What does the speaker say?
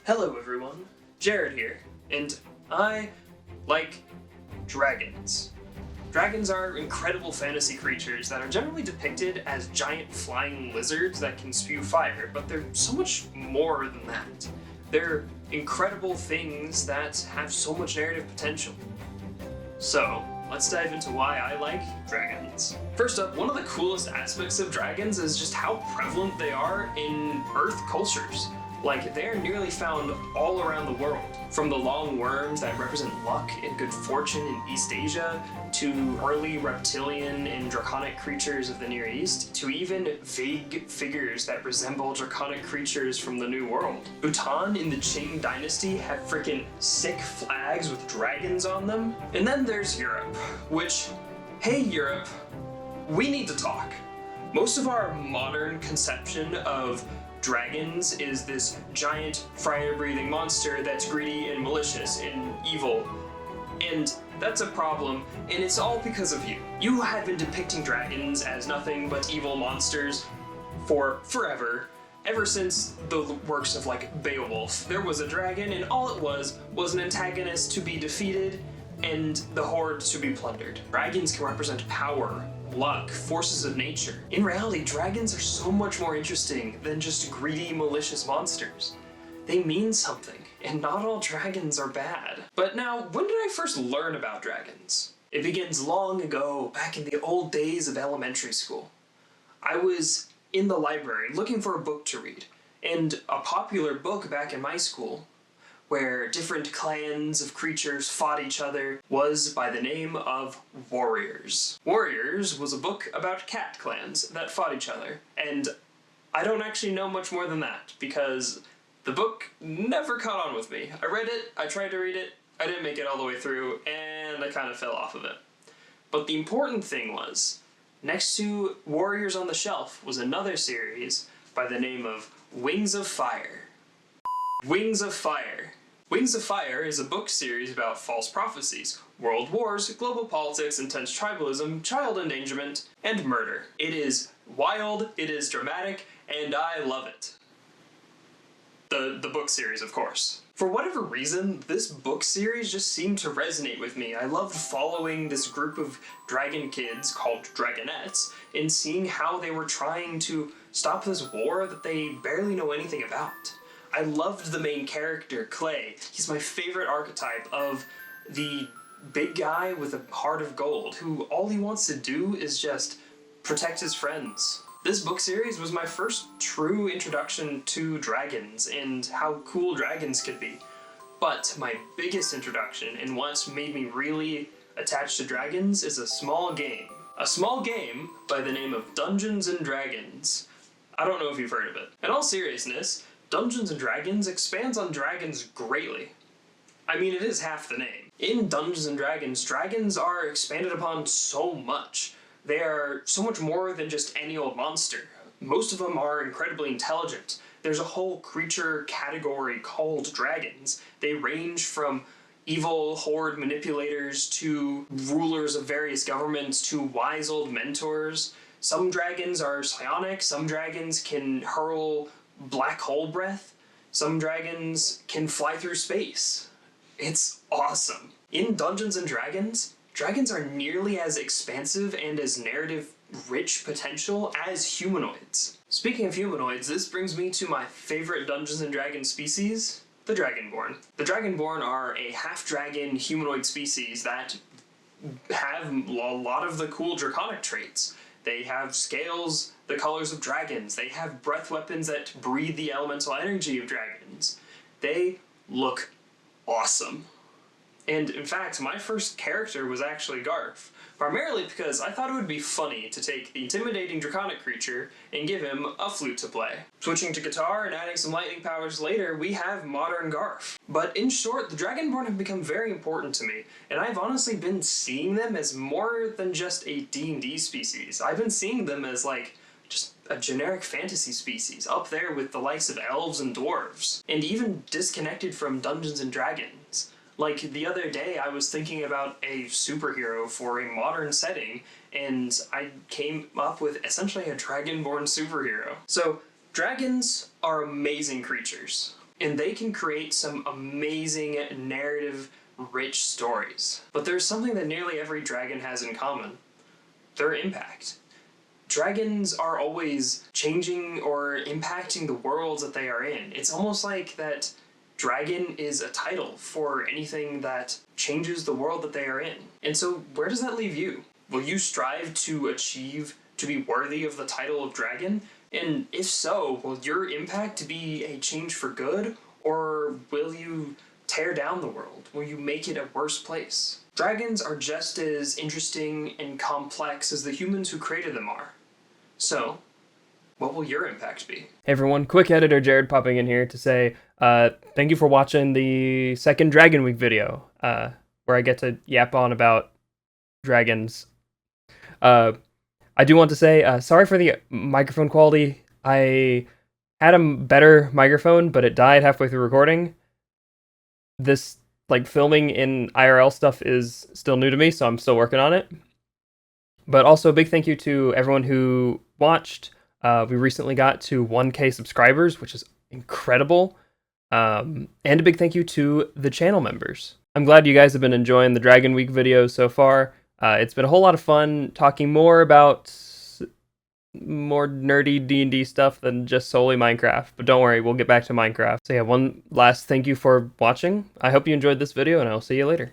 Hello everyone, Jared here, and I like dragons. Dragons are incredible fantasy creatures that are generally depicted as giant flying lizards that can spew fire, but they're so much more than that. They're incredible things that have so much narrative potential. So, let's dive into why I like dragons. First up, one of the coolest aspects of dragons is just how prevalent they are in Earth cultures. Like, they are nearly found all around the world. From the long worms that represent luck and good fortune in East Asia, to early reptilian and draconic creatures of the Near East, to even vague figures that resemble draconic creatures from the New World. Bhutan in the Qing dynasty had freaking sick flags with dragons on them. And then there's Europe, which, hey Europe, we need to talk. Most of our modern conception of dragons is this giant, fire-breathing monster that's greedy and malicious and evil. And that's a problem, and it's all because of you. You have been depicting dragons as nothing but evil monsters for forever. Ever since the works of, like, Beowulf, there was a dragon, and all it was an antagonist to be defeated and the horde to be plundered. Dragons can represent power, luck, forces of nature. In reality, dragons are so much more interesting than just greedy, malicious monsters. They mean something, and not all dragons are bad. But now, when did I first learn about dragons? It begins long ago, back in the old days of elementary school. I was in the library looking for a book to read, and a popular book back in my school, where different clans of creatures fought each other, was by the name of Warriors. Warriors was a book about cat clans that fought each other, and I don't actually know much more than that, because the book never caught on with me. I read it, I tried to read it, I didn't make it all the way through, and I kind of fell off of it. But the important thing was, next to Warriors on the Shelf was another series by the name of Wings of Fire. Wings of Fire. Wings of Fire is a book series about false prophecies, world wars, global politics, intense tribalism, child endangerment, and murder. It is wild, it is dramatic, and I love it. The book series, of course. For whatever reason, this book series just seemed to resonate with me. I loved following this group of dragon kids called Dragonettes and seeing how they were trying to stop this war that they barely know anything about. I loved the main character, Clay. He's my favorite archetype of the big guy with a heart of gold, who all he wants to do is just protect his friends. This book series was my first true introduction to dragons and how cool dragons could be. But my biggest introduction and what made me really attached to dragons is a small game. A small game by the name of Dungeons and Dragons. I don't know if you've heard of it. In all seriousness, Dungeons & Dragons expands on dragons greatly. I mean, it is half the name. In Dungeons & Dragons, dragons are expanded upon so much. They are so much more than just any old monster. Most of them are incredibly intelligent. There's a whole creature category called dragons. They range from evil horde manipulators to rulers of various governments to wise old mentors. Some dragons are psionic, some dragons can hurl black hole breath. Some dragons can fly through space. It's awesome. In Dungeons & Dragons, dragons are nearly as expansive and as narrative-rich potential as humanoids. Speaking of humanoids, this brings me to my favorite Dungeons & Dragons species, the Dragonborn. The Dragonborn are a half-dragon humanoid species that have a lot of the cool draconic traits. They have scales the colors of dragons. They have breath weapons that breathe the elemental energy of dragons. They look awesome. And in fact, my first character was actually Garf, primarily because I thought it would be funny to take the intimidating draconic creature and give him a flute to play. Switching to guitar and adding some lightning powers later, we have modern Garf. But in short, the Dragonborn have become very important to me, and I've honestly been seeing them as more than just a D&D species. I've been seeing them as, like, just a generic fantasy species, up there with the likes of elves and dwarves, and even disconnected from Dungeons & Dragons. Like, the other day I was thinking about a superhero for a modern setting, and I came up with essentially a dragonborn superhero. So, dragons are amazing creatures. and they can create some amazing narrative rich stories. But there's something that nearly every dragon has in common: their impact. Dragons are always changing or impacting the worlds that they are in. It's almost like that dragon is a title for anything that changes the world that they are in. And so where does that leave you? Will you strive to achieve to be worthy of the title of dragon? And if so, will your impact be a change for good, or will you tear down the world? Will you make it a worse place? Dragons are just as interesting and complex as the humans who created them are. So, what will your impact be? Hey everyone, quick editor Jared popping in here to say thank you for watching the second Dragon Week video, where I get to yap on about dragons. I do want to say, sorry for the microphone quality. I had a better microphone, but it died halfway through recording. This, filming in IRL stuff is still new to me, so I'm still working on it. But also a big thank you to everyone who watched. We recently got to 1K subscribers, which is incredible. And a big thank you to the channel members. I'm glad you guys have been enjoying the Dragon Week videos so far. It's been a whole lot of fun talking more about more nerdy D&D stuff than just solely Minecraft. But don't worry, we'll get back to Minecraft. So yeah, one last thank you for watching. I hope you enjoyed this video, and I'll see you later.